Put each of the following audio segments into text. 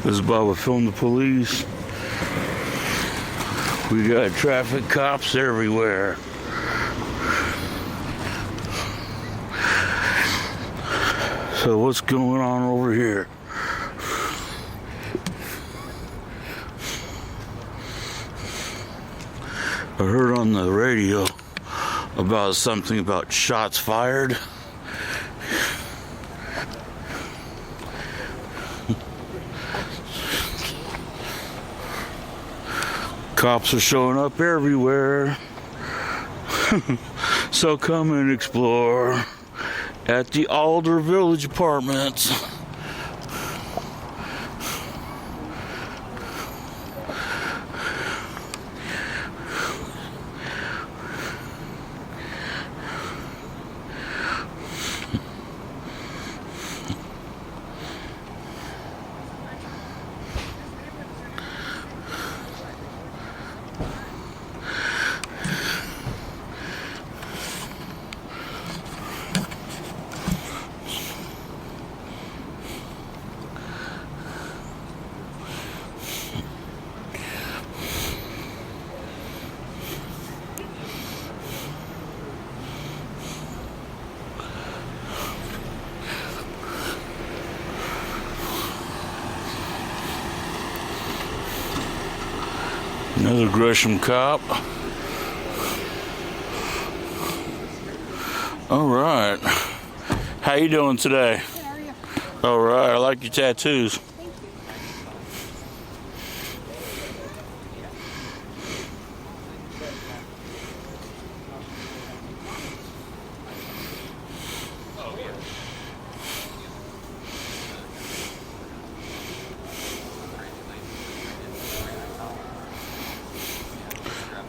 This is Bubba Film the Police. We got traffic cops everywhere. So what's going on over here? I heard on the radio about something about shots fired. Cops are showing up everywhere. So come and explore at the Alder Village Apartments. Another Gresham cop. All right. How you doing today? How are you? All right. I like your tattoos. Thank you.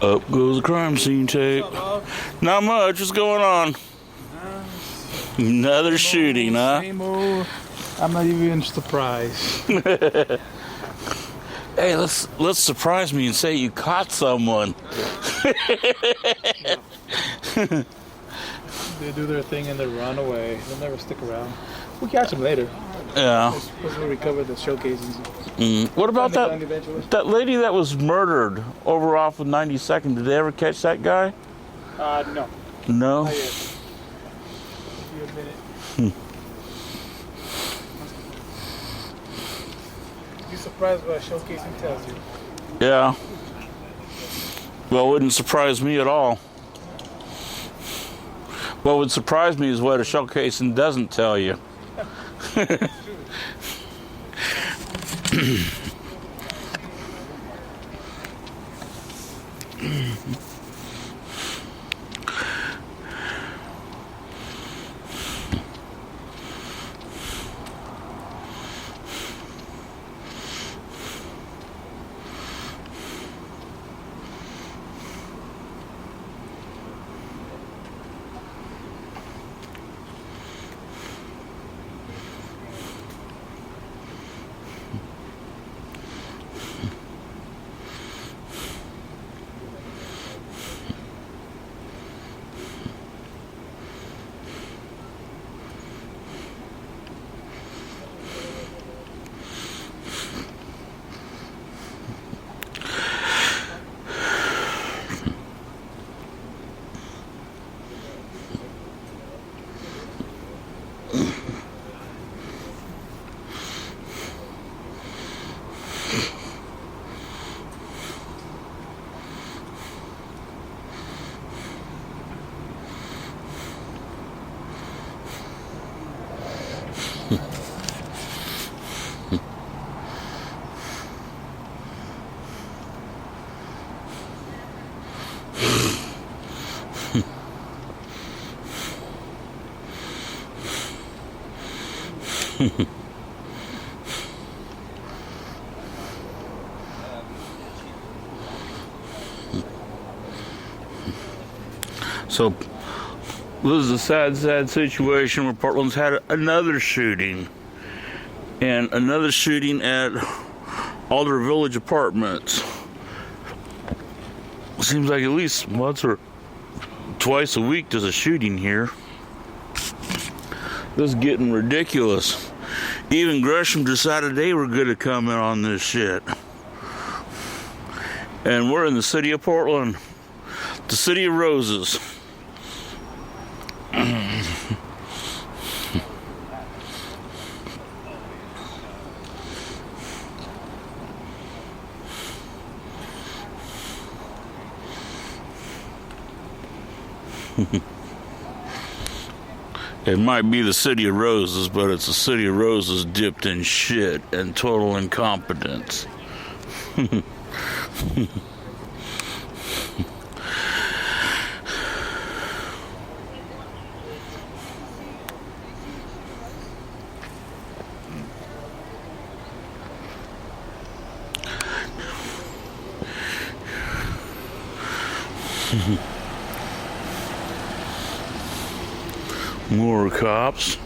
Up goes the crime scene tape. Not much. What's going on? Another shooting, huh? Same old. I'm not even surprised. Hey, let's surprise me and say you caught someone. They do their thing and they run away. They'll never stick around. We'll catch them later. Yeah. Once we recover the showcases. What about Find the gun eventually. that lady that was murdered over off of 92nd? Did they ever catch that guy? No. No. Not yet. Give you a minute. Be surprised what a showcasing tells you. Yeah. Well, it wouldn't surprise me at all. What would surprise me is what a showcasing doesn't tell you. So this is a sad situation where Portland's had another shooting, and another shooting at Alder Village Apartments. Seems like at least once or twice a week there's a shooting here. This is getting ridiculous. Even Gresham decided they were going to come in on this shit. And we're in the city of Portland, the city of roses. It might be the city of roses, but it's a city of roses dipped in shit and total incompetence. More cops.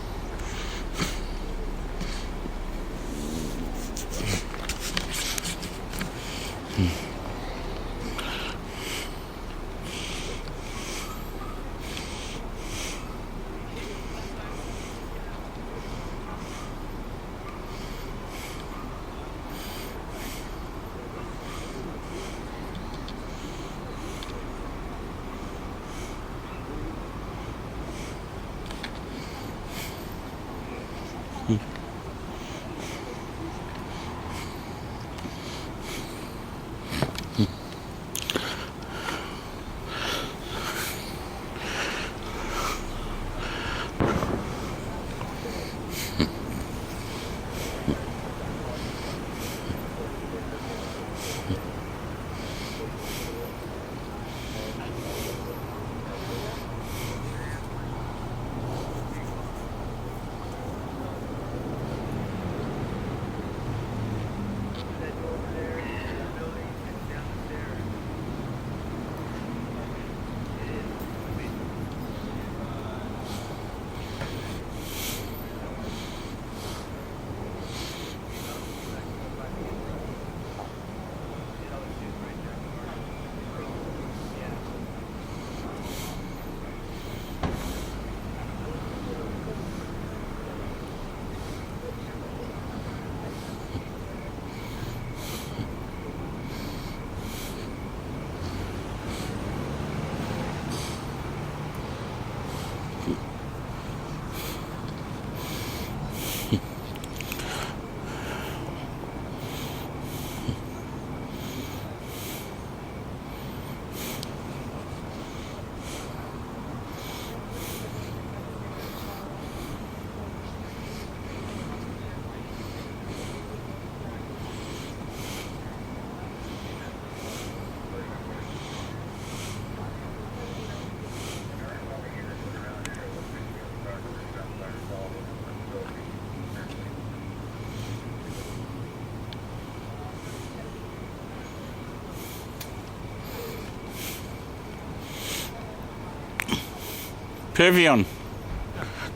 Pivion,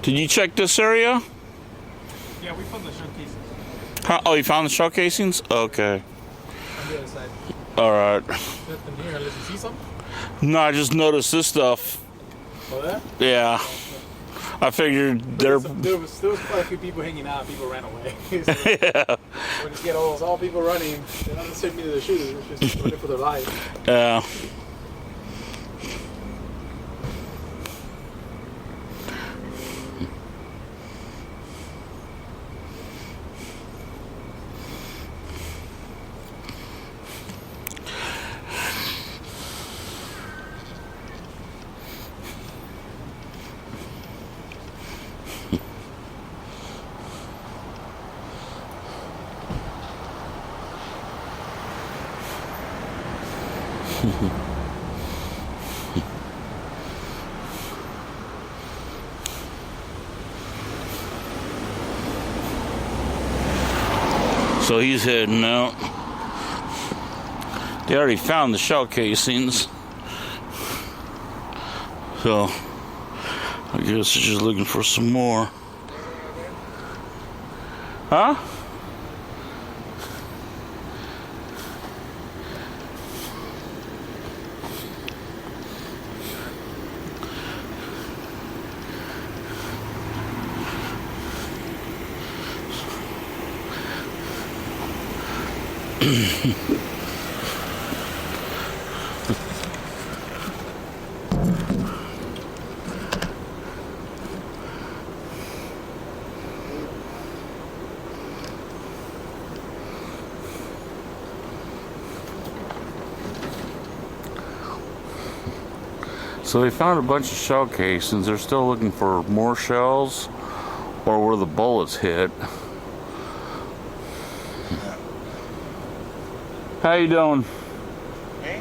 did you check this area? Yeah, we found the shell casings. Huh? Oh, you found the shell casings? Okay. On the other side. All right. Nothing here unless you see some. No, I just noticed this stuff. Oh, there? Yeah. I figured There was quite a few people hanging out. People ran away. So yeah. when you get all people running, they're not necessarily the shooters. They're just running for their life. Yeah. So he's heading out. They already found the shell casings. So I guess they're just looking for some more. Huh? So they found a bunch of shell casings. They're still looking for more shells or where the bullets hit. How you doing? Me?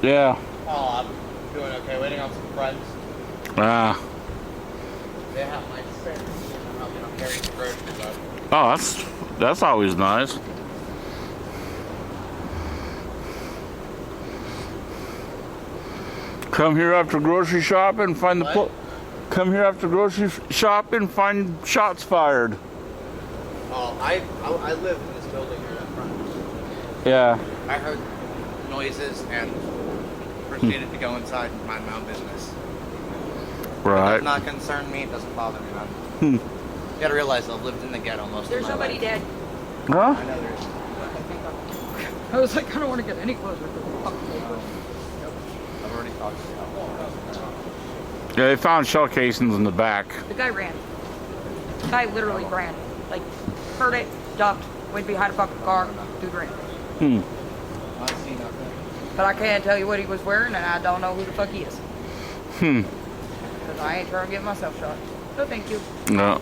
Yeah. Oh, I'm doing okay. Waiting on some friends. Ah. They have my spare. I'm helping them carry some groceries up. Oh, that's always nice. Come here after grocery shopping, find the What? come here after grocery shopping, find shots fired. Oh, I live in this building here in front. Yeah. I heard noises and proceeded to go inside and mind my own business. It Right. does not concern me. It doesn't bother me none. You gotta realize I've lived in the ghetto most There's of my somebody life. dead. Huh? I know there is. I was like, I don't want to get any closer. I've already talked to you. Yeah, they found shell casings in the back. The guy ran. The guy literally ran. Like, heard it, ducked, went behind a fucking car, dude ran. I see nothing. But I can't tell you what he was wearing, and I don't know who the fuck he is. Because I ain't trying to get myself shot. No, thank you. No.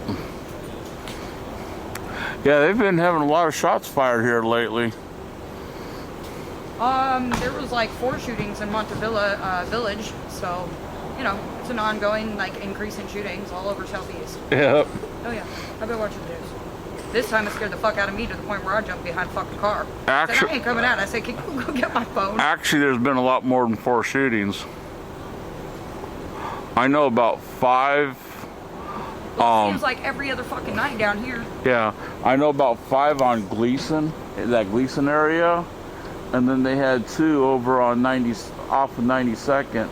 Yeah, they've been having a lot of shots fired here lately. There was like 4 shootings in Montevilla Village, so, you know, it's an ongoing, like, increase in shootings all over Southeast. Yep. Oh yeah, I've been watching the news. This time it scared the fuck out of me to the point where I jumped behind a fucking car. I said, I ain't coming out. I said, can you go get my phone? Actually, there's been a lot more than 4 shootings. I know about 5. Well, it seems like every other fucking night down here. Yeah, I know about 5 on Gleason, that Gleason area, and then they had 2 over on 90 off of 92nd.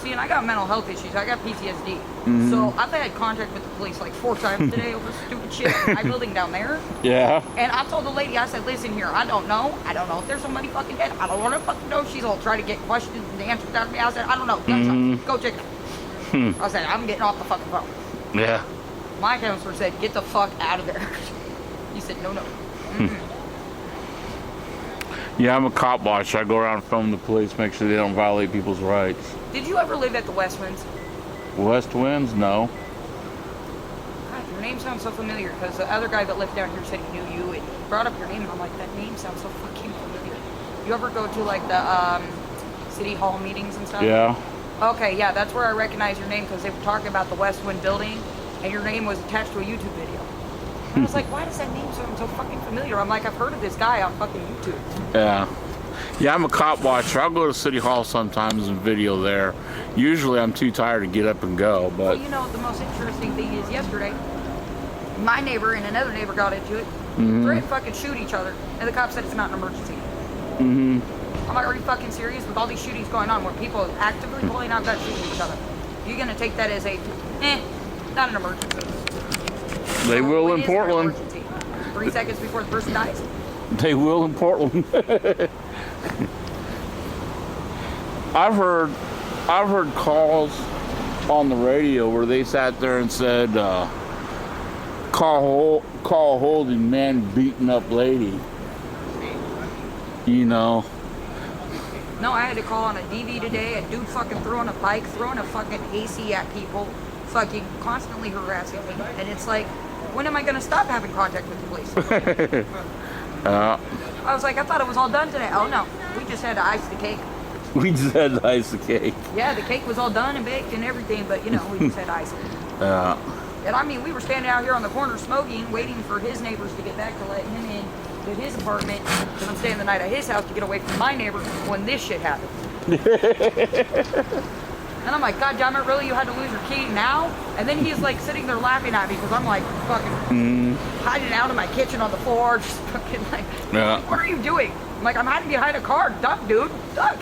See, and I got mental health issues. I got PTSD. So I've had contact with the police like 4 times today over stupid shit in my building down there. Yeah. And I told the lady, I said, listen here, I don't know. I don't know if there's somebody fucking dead. I don't want to fucking know. She's all trying to get questions and answers out of me. I said, I don't know. Go check it out. I said, I'm getting off the fucking phone. Yeah. My counselor said, get the fuck out of there. He said, no. Yeah, I'm a cop watcher. I go around and film the police, make sure they don't violate people's rights. Did you ever live at the West Winds? West Winds? No. God, your name sounds so familiar because the other guy that lived down here said he knew you and he brought up your name and I'm like, that name sounds so fucking familiar. You ever go to like the city hall meetings and stuff? Yeah. Okay, yeah, that's where I recognize your name because they were talking about the West Wind building and your name was attached to a YouTube video. And I was like, why does that name sound so fucking familiar? I'm like, I've heard of this guy on fucking YouTube. Yeah. Yeah, I'm a cop watcher. I'll go to City Hall sometimes and video there. Usually I'm too tired to get up and go, Well, but you know, the most interesting thing is yesterday, my neighbor and another neighbor got into it, threatened to fucking shoot each other, and the cop said it's not an emergency. I'm like, are you fucking serious? With all these shootings going on where people are actively pulling out guns shooting each other, you're gonna take that as a, not an emergency. they So will it in is an Portland. emergency. 3 seconds before the person dies. They will in Portland. I've heard calls on the radio where they sat there and said, call holding man beating up lady. You know. No, I had to call on a DV today. A dude fucking throwing a bike, throwing a fucking AC at people, fucking constantly harassing me. And it's like, when am I gonna stop having contact with the police? I was like, I thought it was all done today. Oh no, we just had to ice the cake. We just had to ice the cake. Yeah, the cake was all done and baked and everything, but you know, we just had to ice it. And I mean, we were standing out here on the corner smoking, waiting for his neighbors to get back to let him in to his apartment, because I'm staying the night at his house to get away from my neighbor when this shit happened. And I'm like, God damn it, really? You had to lose your key now? And then he's like sitting there laughing at me because I'm like fucking hiding out in my kitchen on the floor, just fucking like, what are you doing? I'm like, I'm hiding behind a car. Duck, dude. Duck.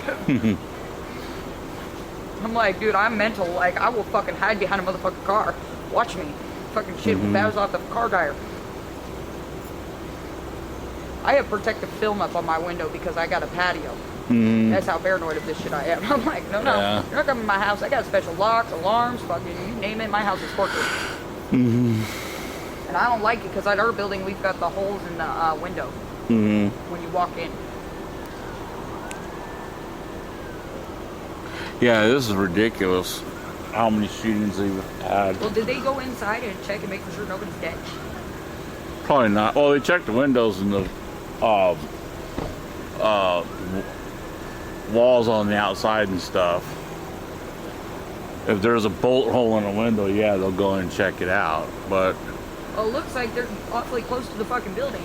I'm like, dude, I'm mental. Like, I will fucking hide behind a motherfucking car. Watch me. Fucking shit bounce off the car tire. I have protective film up on my window because I got a patio. That's how paranoid of this shit I am. I'm like, no, Yeah. you're not coming to my house. I got special locks, alarms, fucking, you name it. My house is fortress. And I don't like it because at our building we've got the holes in the window when you walk in. Yeah, this is ridiculous. How many shootings they've had? Well, did they go inside and check and make sure nobody's dead? Probably not. Well, they checked the windows and the walls on the outside and stuff. If there's a bolt hole in a window, yeah, they'll go in and check it out. But Well, it looks like they're awfully close to the fucking building.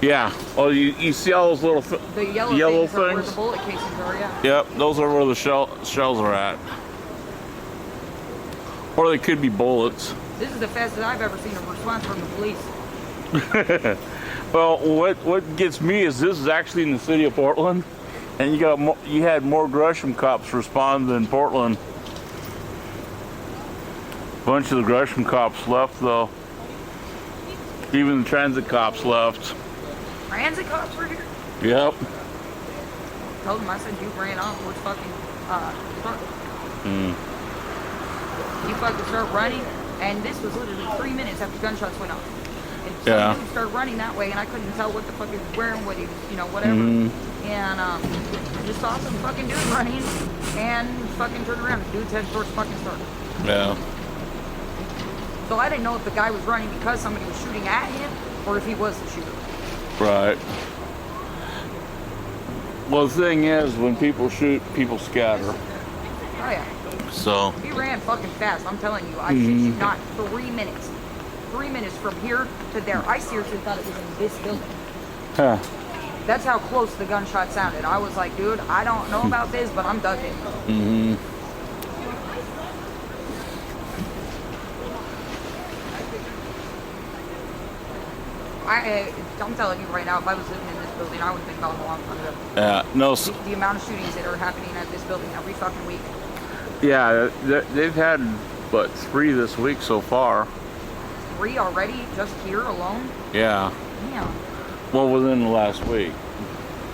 yeah, well, you see all those little The yellow things are where the bullet casings are, yeah. Yep, those are where the shells are at. Or they could be bullets. This is the fastest I've ever seen a response from the police. Well, what gets me is this is actually in the city of Portland, and you had more Gresham cops respond than Portland. A bunch of the Gresham cops left though. Even the transit cops left. Transit cops were here? Yep. Told him, I said, you ran off towards fucking Starkville. You fucking start running, and this was literally 3 minutes after gunshots went off. And some dude started running that way, and I couldn't tell what the fuck he was wearing, what he was, whatever. And just saw some fucking dude running, and fucking turned around. The dude's heading towards fucking Starkville. Yeah. So I didn't know if the guy was running because somebody was shooting at him, or if he was the shooter. Right. Well, the thing is, when people shoot, people scatter. Oh yeah. So. He ran fucking fast. I'm telling you, I shit you not. 3 minutes. 3 minutes from here to there. I seriously thought it was in this building. Huh. That's how close the gunshot sounded. I was like, dude, I don't know about this, but I'm dug in. I'm telling you right now, if I was living in this building, I would have been gone a long time ago. Yeah. No. The amount of shootings that are happening at this building every fucking week. Yeah, they've had, what, 3 this week so far. 3 already, just here alone? Yeah. Damn. Well, within the last week.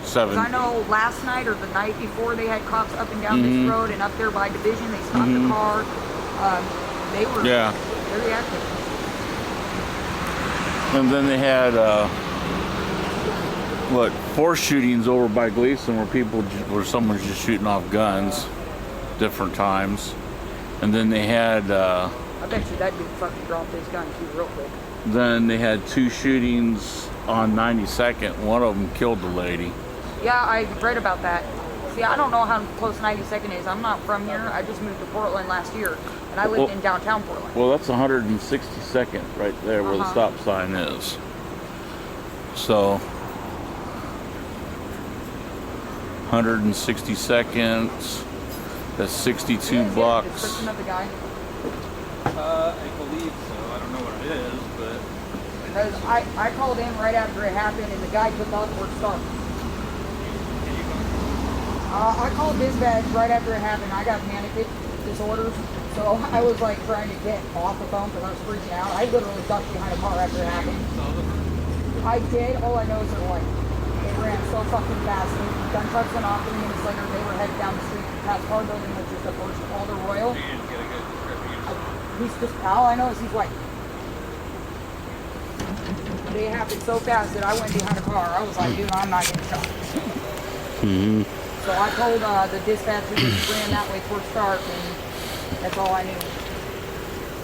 7. 'Cause I know last night or the night before they had cops up and down this road and up there by Division. They stopped the car. They were very active. And then they had, 4 shootings over by Gleason where someone's just shooting off guns, different times. And then they had, I bet you that dude fucking dropped his gun too real quick. then they had 2 shootings on 92nd. One of them killed the lady. Yeah, I read about that. See, I don't know how close 92nd is. I'm not from here. I just moved to Portland last year, and I lived in downtown Portland. Well, that's 162nd right there where the stop sign is. So, 162nd, that's 62 blocks. Description of the guy. I believe so. I don't know what it is, but Because I called in right after it happened, and the guy took off where it started. I called dispatch right after it happened. I got panic disorders, so I was like trying to get off the phone because I was freaking out. I literally ducked behind a car after it happened. I did. All I know is that it ran so fucking fast. And gunshots went off 3 minutes later. They were headed down the street past our building, which is the first Alder Royal. He's just, all I know is he's white. But it happened so fast that I went behind a car. I was like, dude, I'm not getting shot. So I told the dispatcher that he ran that way towards Stark, and that's all I knew.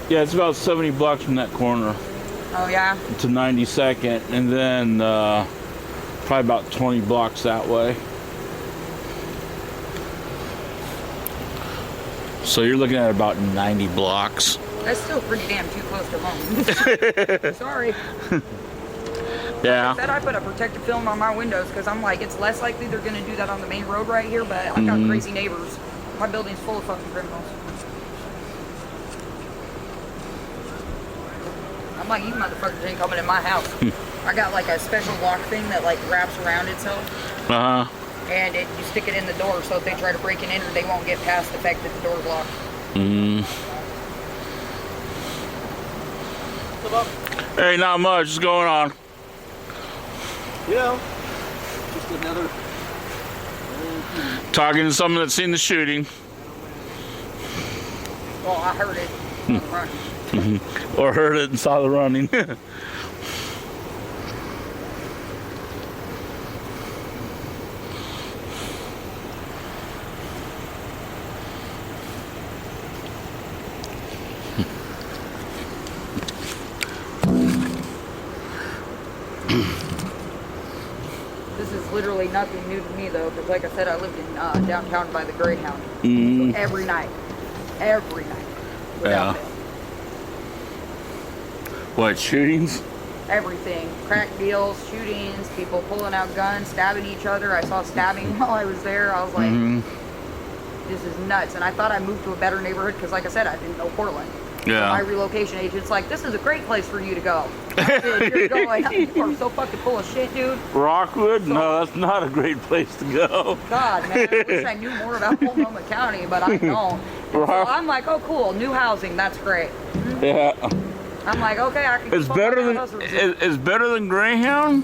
Yeah, it's about 70 blocks from that corner Oh, yeah? to 92nd, and then probably about 20 blocks that way. So you're looking at about 90 blocks. That's still pretty damn too close to home. Sorry. Yeah. Said I put a protective film on my windows because I'm like, it's less likely they're going to do that on the main road right here, but I got crazy neighbors. My building's full of fucking criminals. I'm like, you motherfuckers ain't coming in my house. I got like a special lock thing that like wraps around itself. Uh-huh. And you stick it in the door so if they try to break and enter, they won't get past the fact that the door's locked. Hey, not much is going on. You know, just another. Talking to someone that's seen the shooting. Well, I heard it. Running. Or heard it and saw the running. This is literally nothing new to me, though, because like I said, I lived in downtown by the Greyhound. Mm-hmm. So every night. Yeah. Without fail. What, shootings? Everything. Crack deals, shootings, people pulling out guns, stabbing each other. I saw stabbing while I was there. I was like, this is nuts. And I thought I moved to a better neighborhood because, like I said, I didn't know Portland. Yeah. So my relocation agent's like, this is a great place for you to go. You're going, you are so fucking full of shit, dude. Rockwood? No, that's not a great place to go. God, man, I wish I knew more about Multnomah County, but I don't. So I'm like, oh, cool, new housing, that's great. Yeah. I'm like, okay, I can. It's better than Greyhound,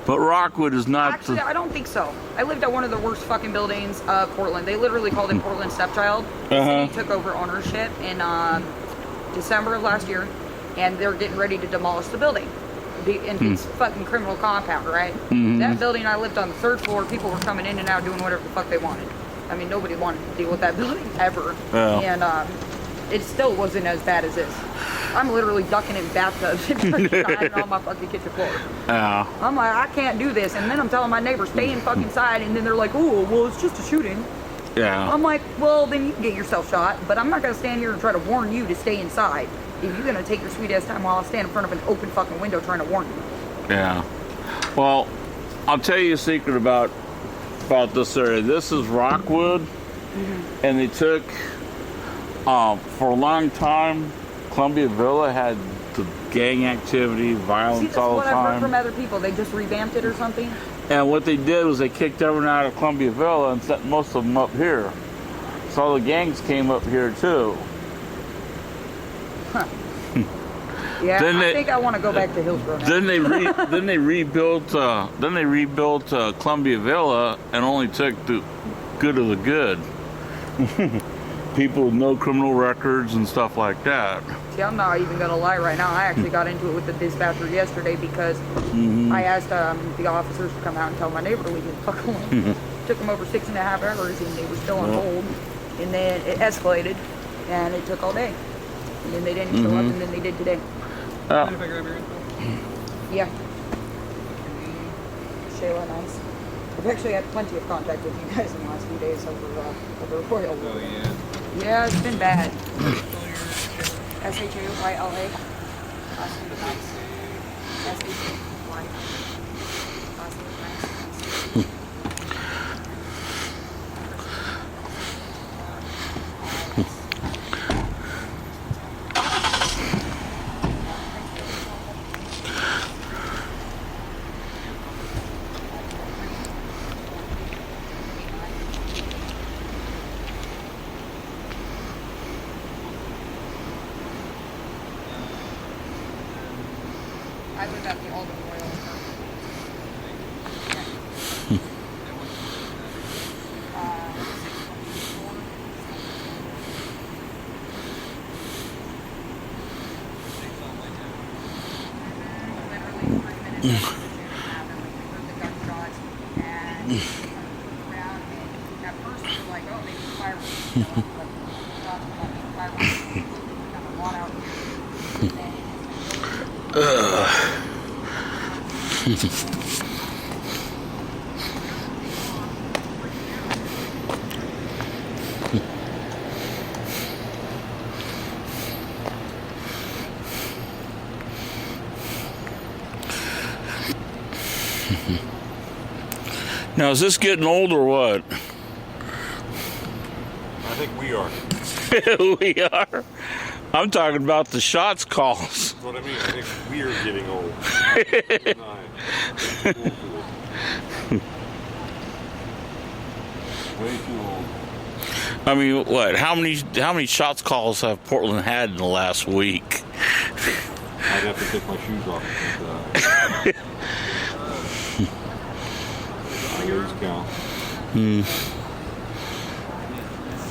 but Rockwood is not. Actually, I don't think so. I lived at one of the worst fucking buildings of Portland. They literally called it Portland Stepchild. The city took over ownership in December of last year, and they're getting ready to demolish the building. And it's fucking criminal compound, right? That building, I lived on the 3rd floor. People were coming in and out doing whatever the fuck they wanted. I mean, nobody wanted to deal with that building ever. Yeah. And it still wasn't as bad as this. I'm literally ducking in bathtubs and dying on my fucking kitchen floor. Yeah. I'm like, I can't do this. And then I'm telling my neighbors, stay in fucking side. And then they're like, oh, well, it's just a shooting. Yeah. I'm like, well, then you can get yourself shot. But I'm not going to stand here and try to warn you to stay inside. If you're going to take your sweet ass time while I stand in front of an open fucking window trying to warn you. Yeah. Well, I'll tell you a secret about this area. This is Rockwood, and they took, for a long time, Columbia Villa had the gang activity, violence all the See, that's what I've heard from time. other people. They just revamped it or something. And what they did was they kicked everyone out of Columbia Villa and set most of them up here. So all the gangs came up here too. Yeah, Then I think I want to go back to Hillsborough now. Then they rebuilt Columbia Villa and only took the good of the good. People with no criminal records and stuff like that. See, I'm not even going to lie right now. I actually got into it with the dispatcher yesterday because I asked the officers to come out and tell my neighbor to leave me the fuck alone. Took them over 6.5 hours and they were still on hold. And then it escalated and it took all day. And then they didn't show up and then they did today. Mind if I grab your info? Yeah. Shayla, nice. I've actually had plenty of contact with you guys in the last few days over Royal. Oh, yeah. Yeah, it's been bad. Spell your Shayla. Last name is nice. Shayla. Last name is nice. I live at the Alder Royal. Now, is this getting old or what? I think we are. We are. I'm talking about the shots calls. That's what I mean. I think we are getting old. Way too old. I mean, what? How many shots calls have Portland had in the last week? I'd have to take my shoes off. days count.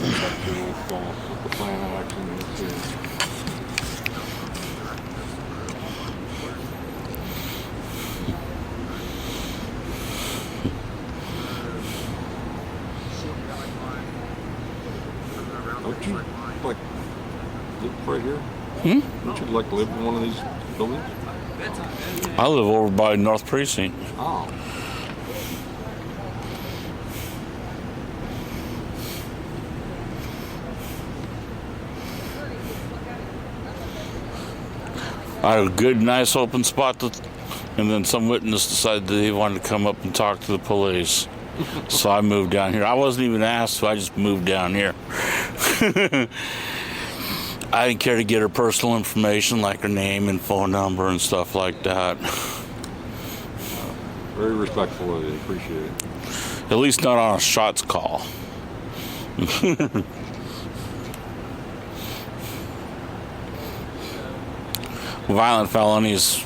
Up to what the plan of action is here. Don't you like live right here? Don't you like live in one of these buildings? I live over by North Precinct. Oh. I had a good, nice open spot, and then some witness decided that they wanted to come up and talk to the police. So I moved down here. I wasn't even asked, so I just moved down here. I didn't care to get her personal information, like her name and phone number and stuff like that. Very respectful of you. Appreciate it. At least not on a shots call. Violent felonies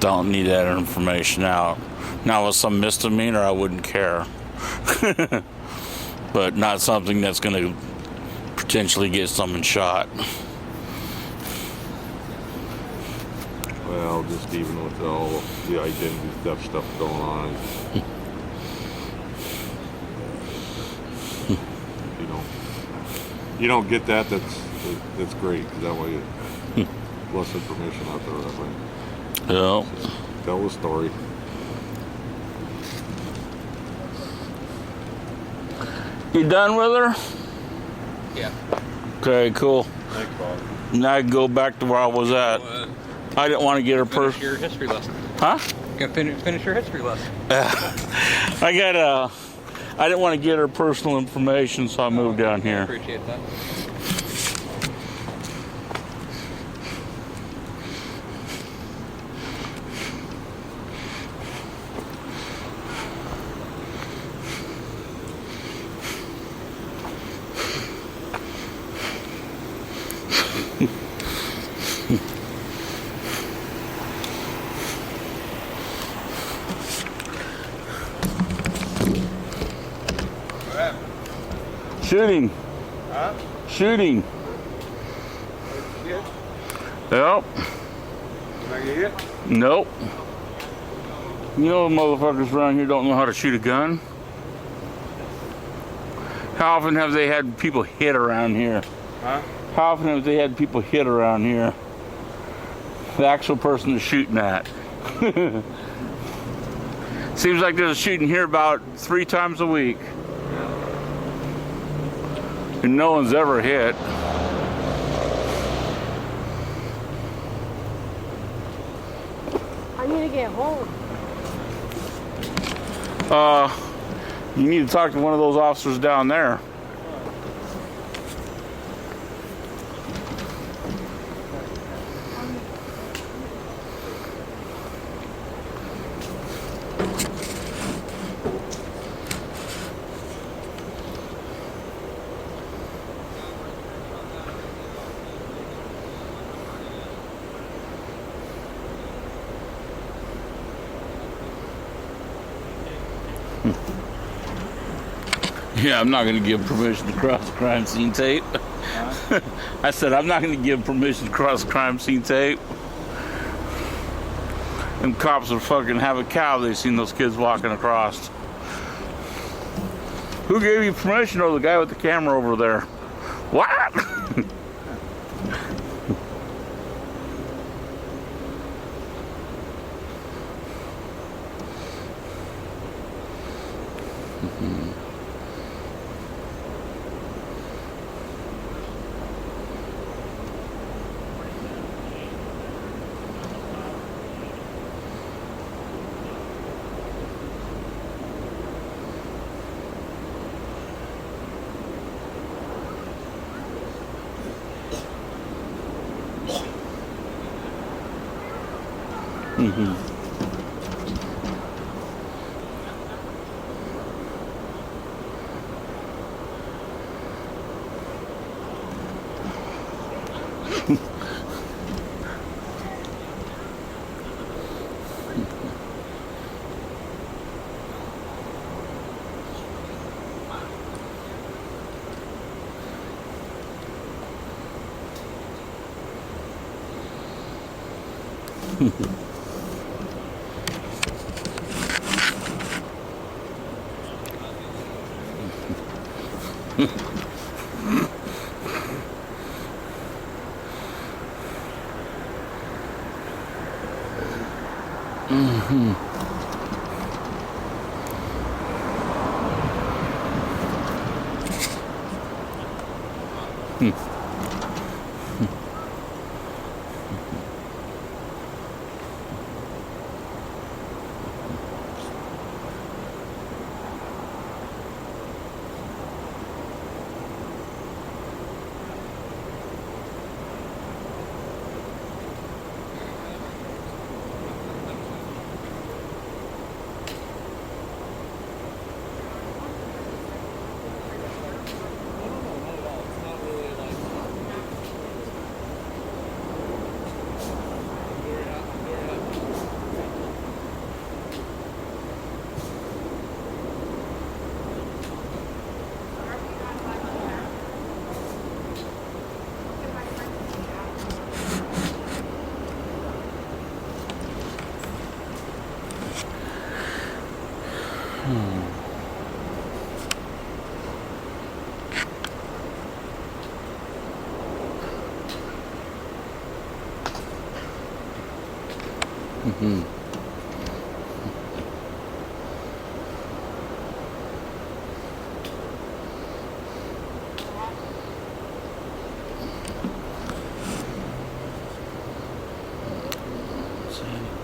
don't need that information out. Now, with some misdemeanor, I wouldn't care. But not something that's going to potentially get someone shot. Well, just even with all the identity theft stuff going on, you don't get that. That's great, because that way less information out there that way. Yeah. Tell the story. You done with her? Yeah. Okay, cool. Thanks, Bob. Now I can go back to where I was at. I didn't want to get her Finish your history lesson. Huh? You gotta finish your history lesson. I didn't want to get her personal information, so I moved down here. Appreciate that. Shooting. Huh? Shooting. Shit. Yep. Can I get hit? Nope. You know motherfuckers around here don't know how to shoot a gun? How often have they had people hit around here? Huh? How often have they had people hit around here? The actual person they're shooting at. Seems like there's a shooting here about 3 times a week. And no one's ever hit. I need to get home. You need to talk to one of those officers down there. Yeah, I'm not going to give permission to cross the crime scene tape. I said I'm not going to give permission to cross the crime scene tape. Them cops would fucking have a cow they seen those kids walking across. Who gave you permission? Oh, the guy with the camera over there. What?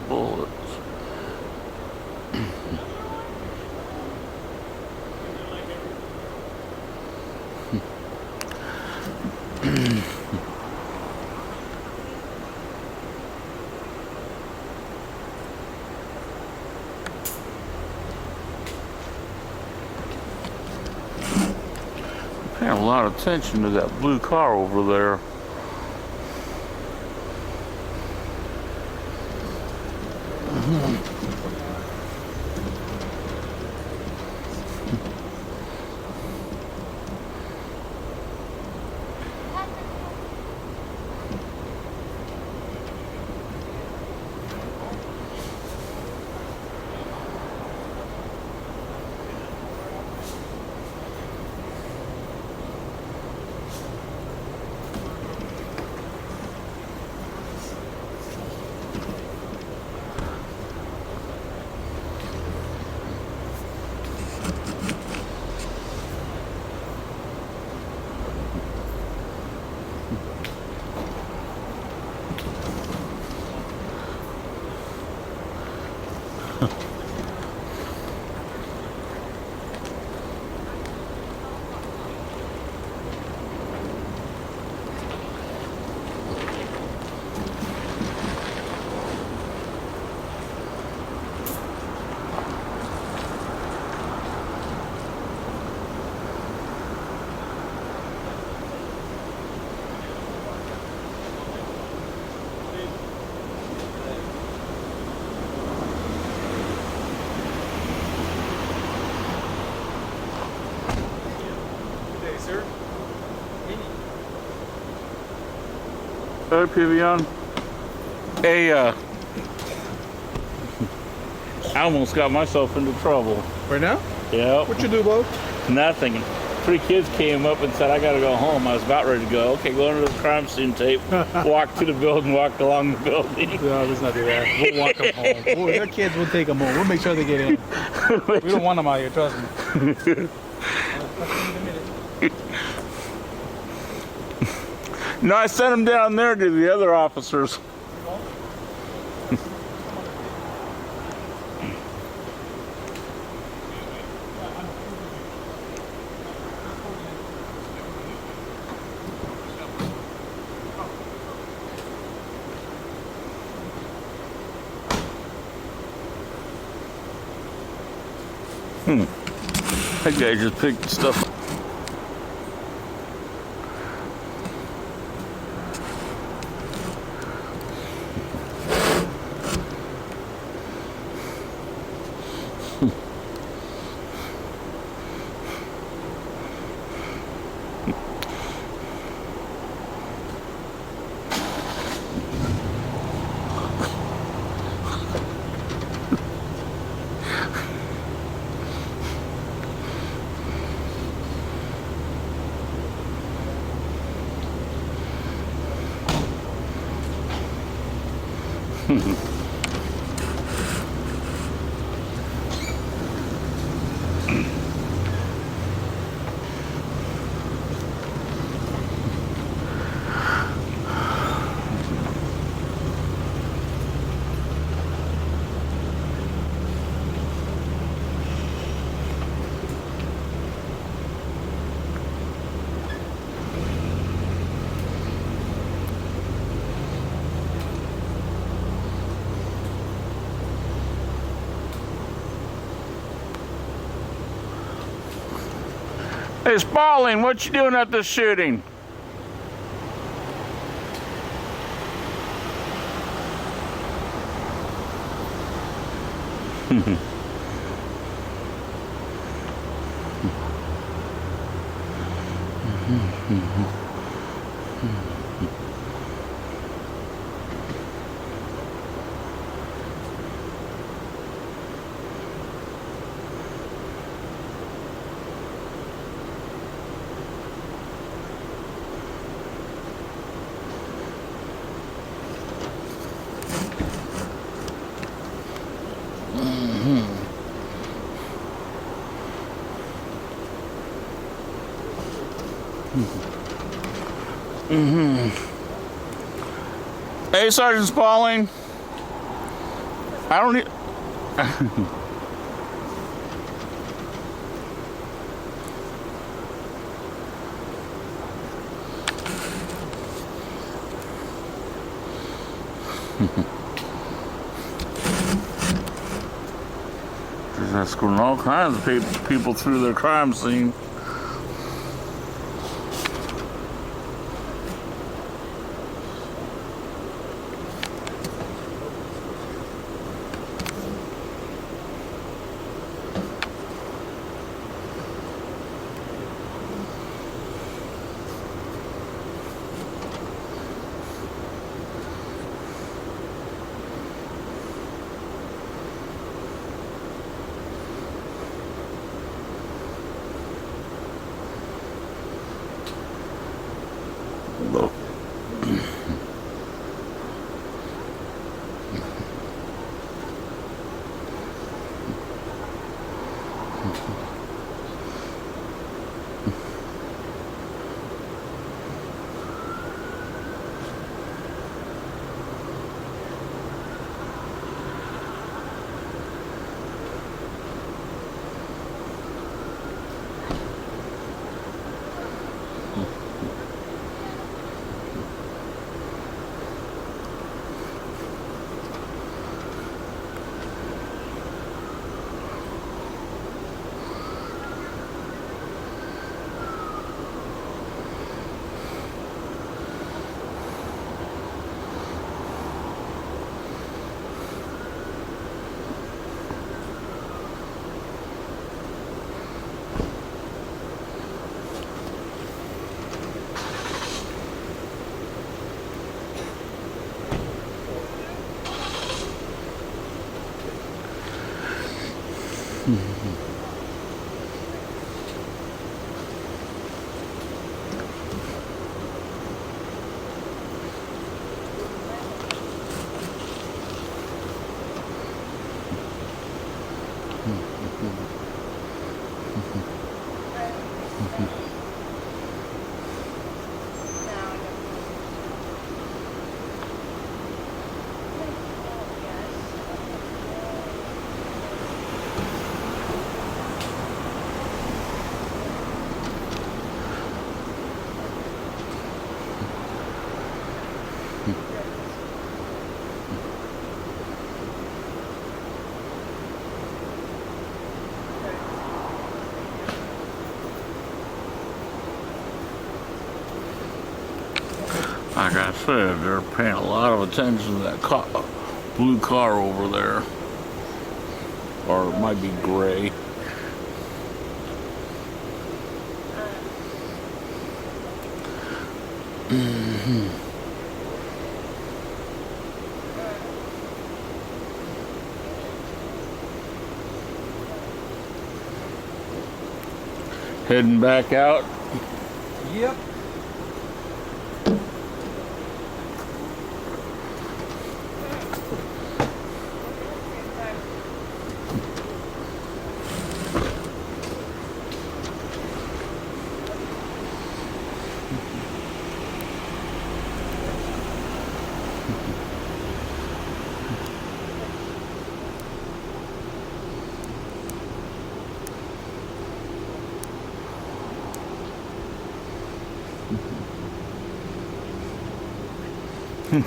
Bullets. Paying a lot of attention to that blue car over there. Hey, Pivion. Hey, I almost got myself into trouble. Right now? Yep. What you do, Bo? Nothing. 3 kids came up and said, I gotta go home. I was about ready to go. Okay, go into the crime scene tape. Walk to the building, walk along the building. No, let's not do that. We'll walk them home. Their kids will take them home. We'll make sure they get in. We don't want them out here, trust me. No, I sent them down there to the other officers. That guy just picked stuff up. Hey, Spaulding, what you doing at this shooting? Hey, Sergeant Spaulding. I don't need. Just escorting all kinds of people through their crime scene. Like I said, they're paying a lot of attention to that blue car over there. Or it might be gray. Heading back out. Yep. So,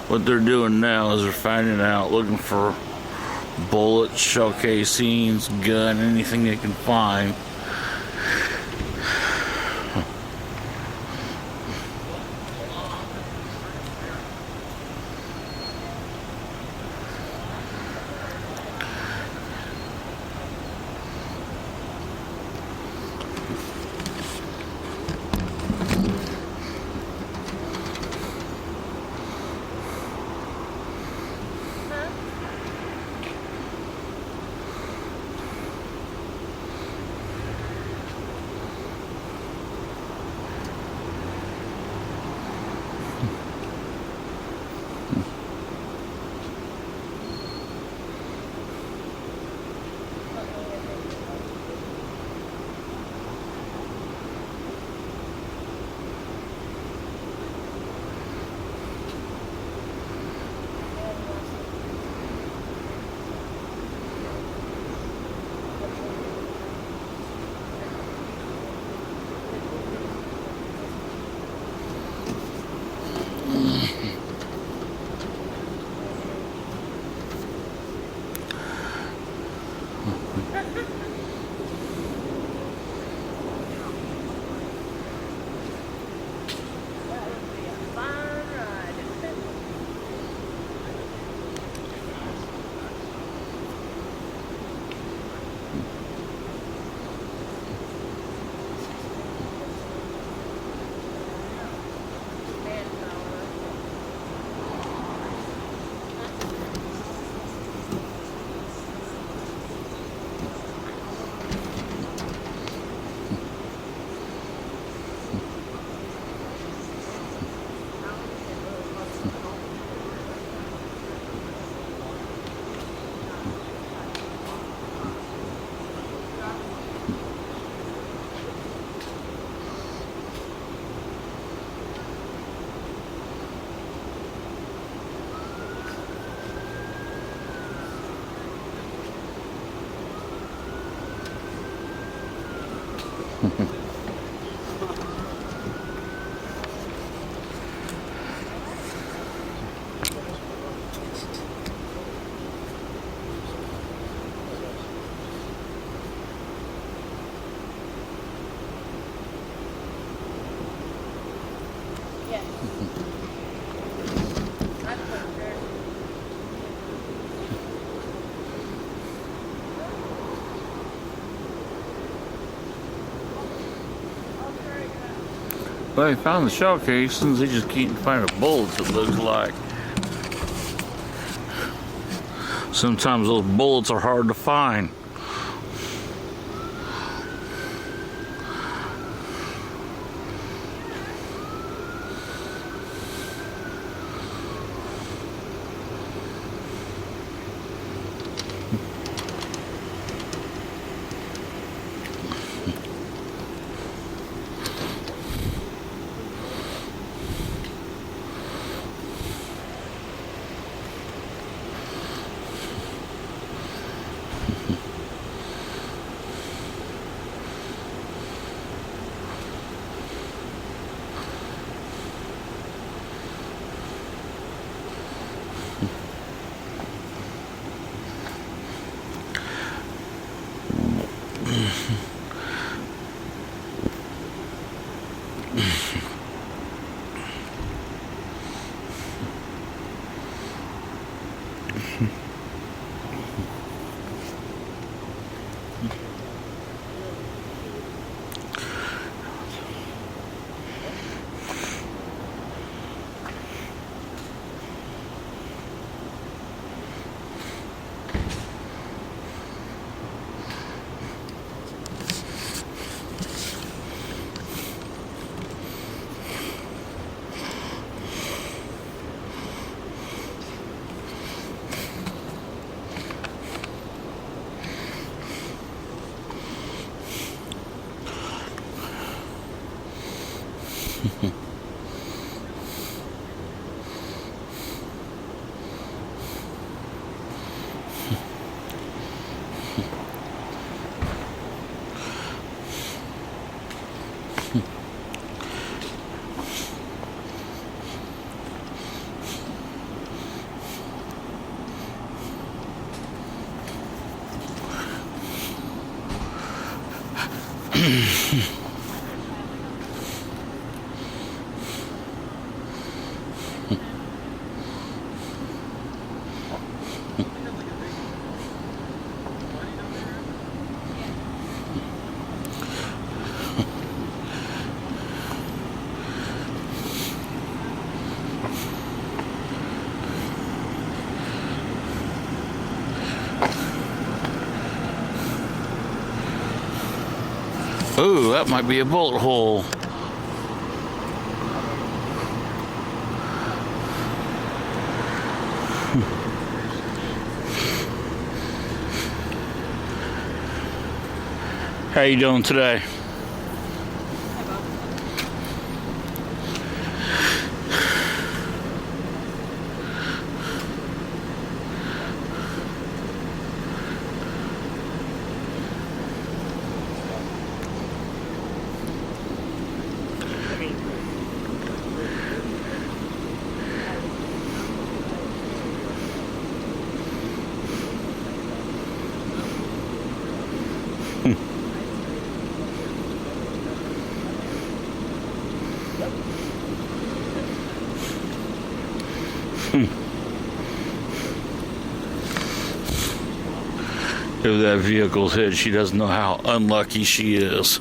what they're doing now is they're finding out, looking for bullets, shell casings, gun, anything they can find. Well, they found the shell casings, they just can't find the bullets, it looks like. Sometimes those bullets are hard to find. Ooh, that might be a bullet hole. How you doing today? If that vehicle's hit, she doesn't know how unlucky she is.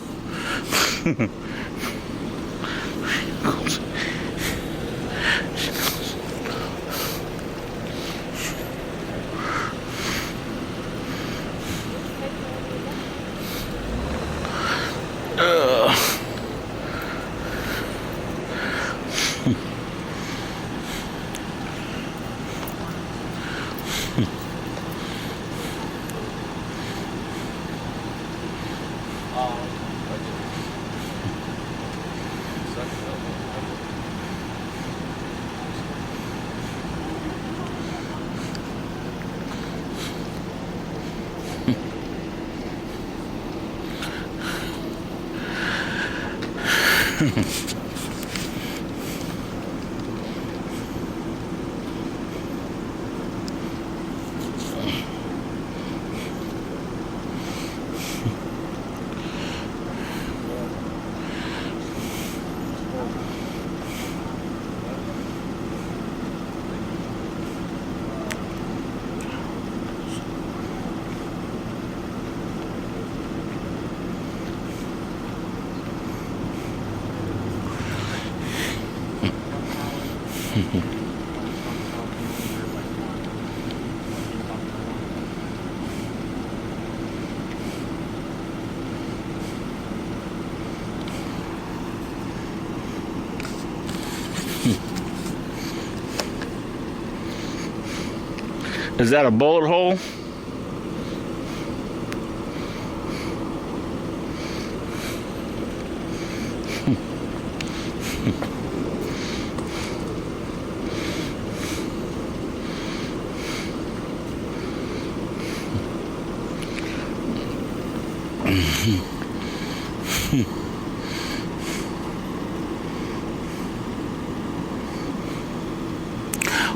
Is that a bullet hole?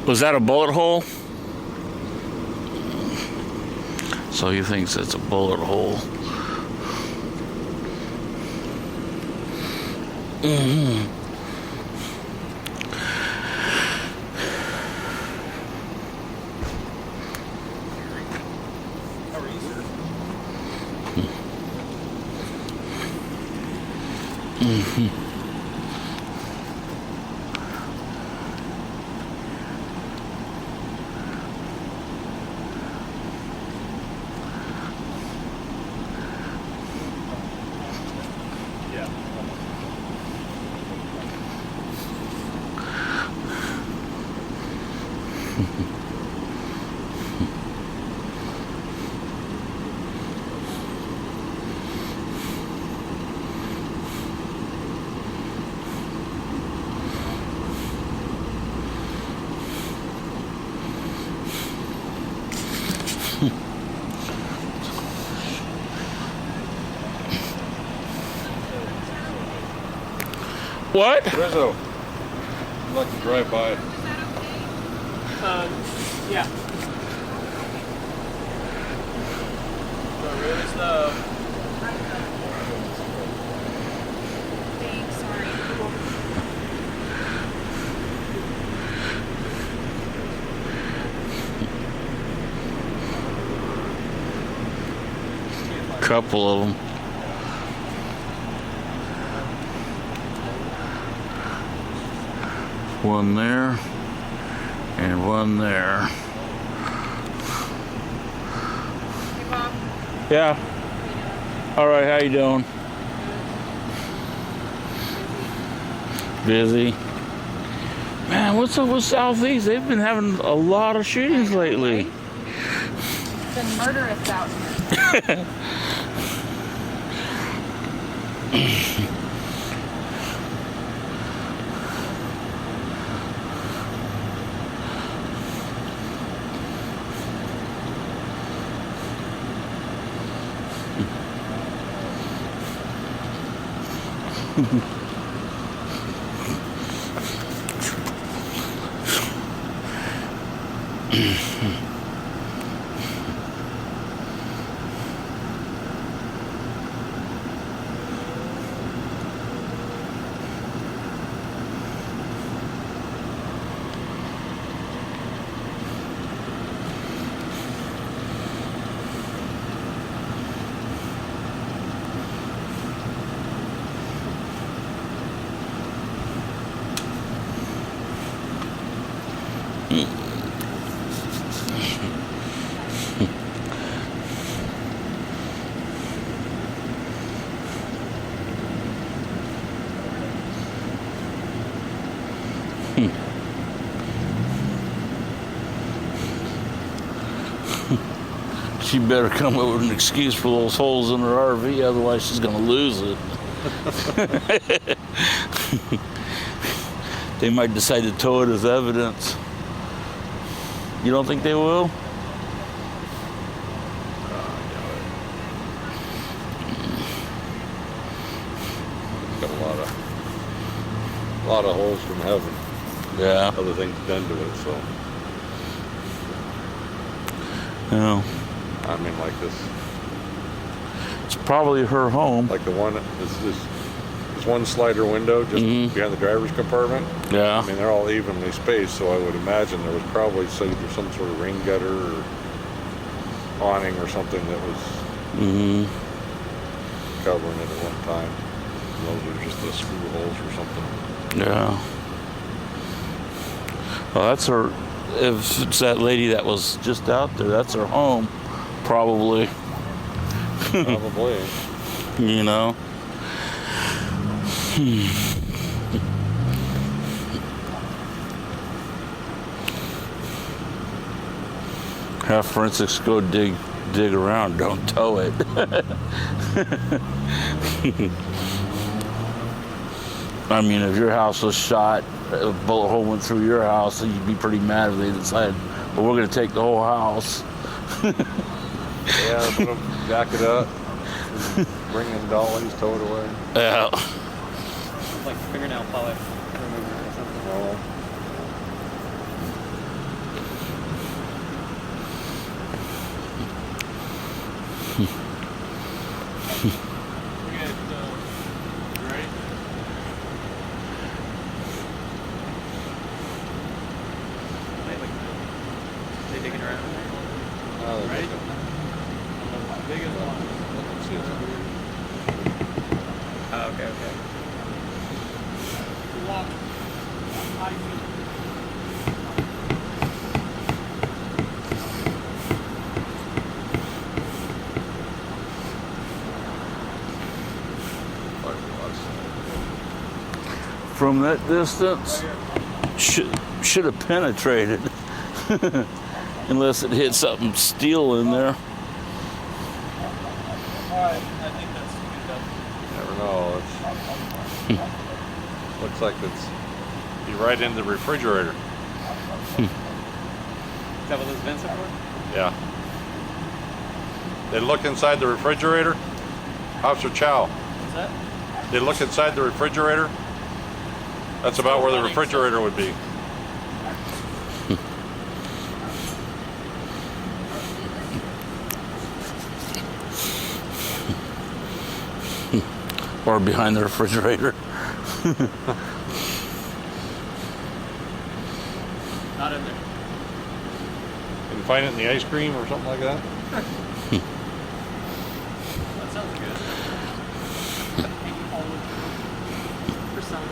Was that a bullet hole? So he thinks it's a bullet hole. What? Rizzo, I'd like to drive by. Yeah. So where's the... Thanks, sorry. Couple of them. One there and one there. Hey, Bob. Yeah. All right, how you doing? Busy. Man, what's up with Southeast? They've been having a lot of shootings lately. It's been murderous out here. She better come up with an excuse for those holes in her RV, otherwise she's gonna lose it. They might decide to tow it as evidence. You don't think they will? Got a lot of holes from heaven. Yeah. Other things done to it, so. No. I mean, like this, It's probably her home. like the one, this one slider window just behind the driver's compartment. Yeah. I mean, they're all evenly spaced, so I would imagine there was probably either some sort of rain gutter or awning or something that was covering it at one time. And those are just the screw holes or something. Yeah. Well, that's her. If it's that lady that was just out there, that's her home, probably. Probably. You know. Have forensics go dig around. Don't tow it. I mean, if your house was shot, a bullet hole went through your house, then you'd be pretty mad if they decided, well, we're going to take the whole house. Yeah, put them, jack it up, bring in dollies, tow it away. Yeah. Like fingernail polish remover or something. No. Ready? They digging around? Ready? Biggest one. Oh, okay. From that distance, should have penetrated. Unless it hit something steel in there. Alright, I think that's good enough. Never know. Looks like it's be right in the refrigerator. Is that what those vents are for? Yeah. They look inside the refrigerator. Officer Chow. What's that? They look inside the refrigerator. That's about where the refrigerator would be. Or behind the refrigerator. Not in there. Can you find it in the ice cream or something like that? That sounds good. For some.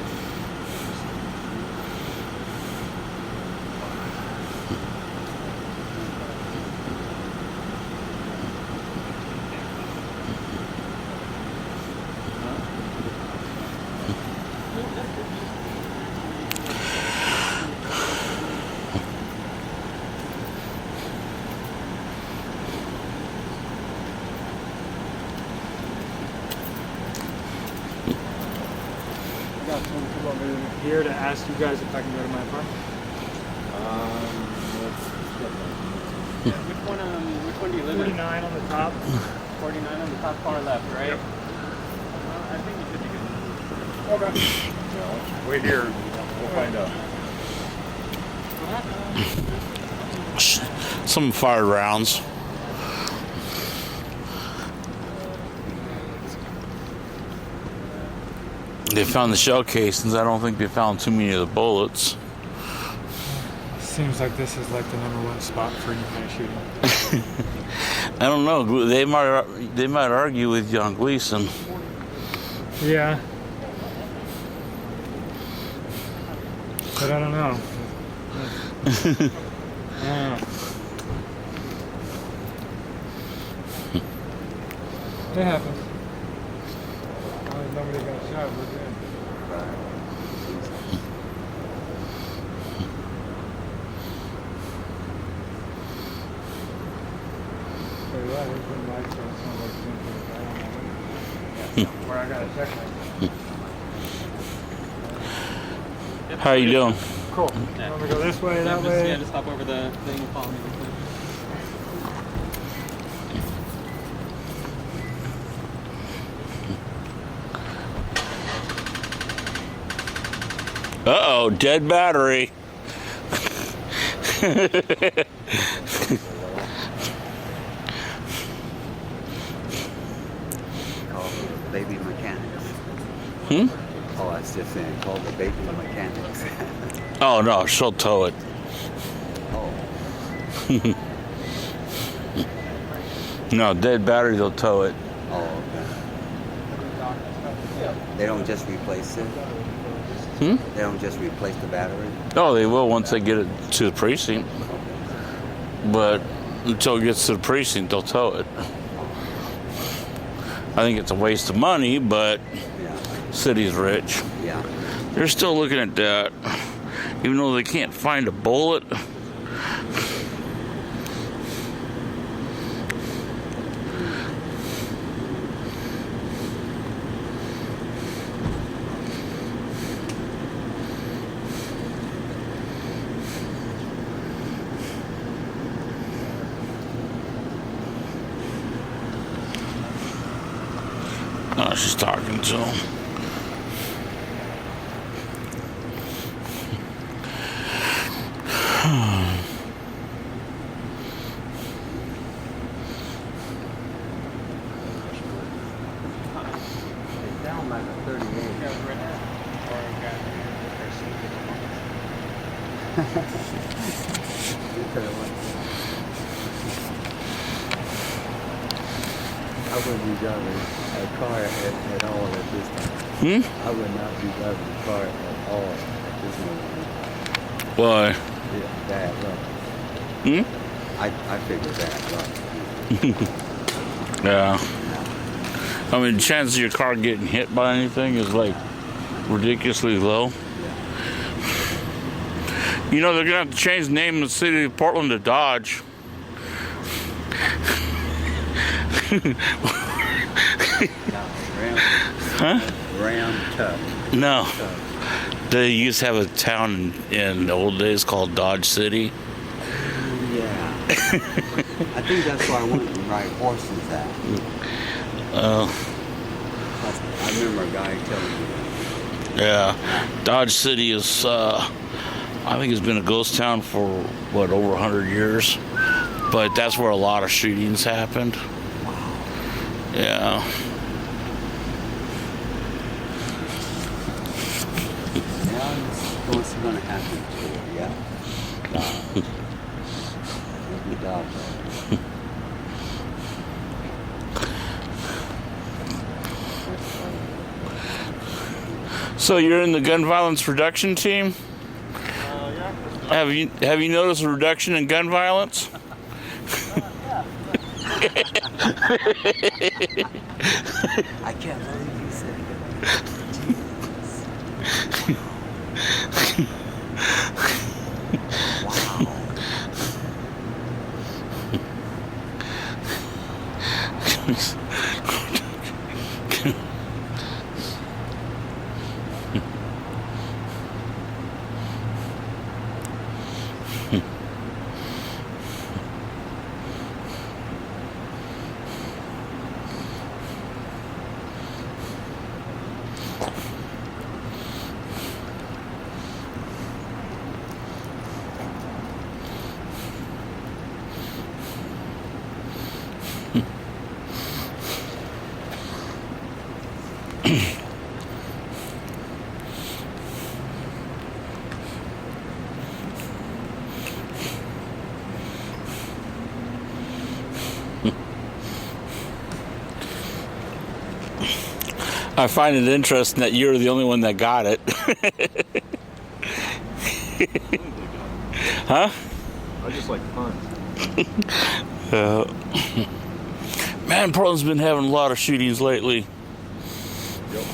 I got someone come over here to ask you guys if I can go to my apartment. Which one do you live in? 49 on the top. 49 on the top far left, right? Yep. I think you should be good. Okay. Wait here. We'll find out. Some fired rounds. They found the shell casings. I don't think they found too many of the bullets. Seems like this is like the #1 spot for any kind of shooting. I don't know. They might argue with you on Gleason. Yeah. But I don't know. It happens. As long as nobody got shot, we're good. So yeah, there's been lights, so it sounds like something right on my window. Where I gotta check my. How you doing? Cool. Yeah. Want me to go this way, that just, way? Yeah, just hop over the thing and follow me real quick. Uh-oh, dead battery. Call the baby mechanics. Hmm? Oh, I was just saying, call the baby mechanics. Oh, no, she'll tow it. Oh, No, dead battery, they'll tow it. oh, okay. They don't just replace it? Hmm? They don't just replace the battery? Oh, they will once they get it to the precinct. But until it gets to the precinct, they'll tow it. I think it's a waste of money, but Yeah, city's rich. yeah. They're still looking at that. Even though they can't find a bullet. Oh, she's talking to him. It's down like a 38. I wouldn't be driving a car at all at this time. I would not be driving a car at Oh, there's no Why? yeah, bad luck. Hmm? I figure bad luck. Yeah. I mean, the chance of your car getting hit by anything is like ridiculously low. You know, they're gonna have to change the name of the city of Portland to Dodge. Huh? Ram tough. No. They used to have a town in the old days called Dodge City. Yeah. I think that's where I went and ride horses at. I remember a guy telling me that. Yeah. Dodge City is, I think it's been a ghost town for, what, over 100 years? But that's where a lot of shootings happened. Yeah. Yeah, it's what's going to happen to her, yeah. Let me dog that. So you're in the gun violence reduction team? Yeah. Have you noticed a reduction in gun violence? I can't believe you said I find it interesting that you're the only one that got it. Huh? I just like fun. Man, Portland's been having a lot of shootings lately. Yep.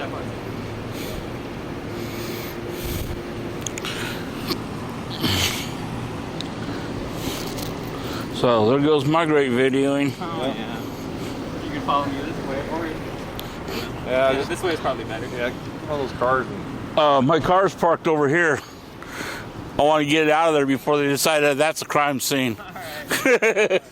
that much. So there goes my great videoing. Oh yeah. You can follow me this way, or Yeah, yeah, this way is probably better. yeah, all those cars. My car's parked over here. I want to get it out of there before they decide that that's a crime scene. All right.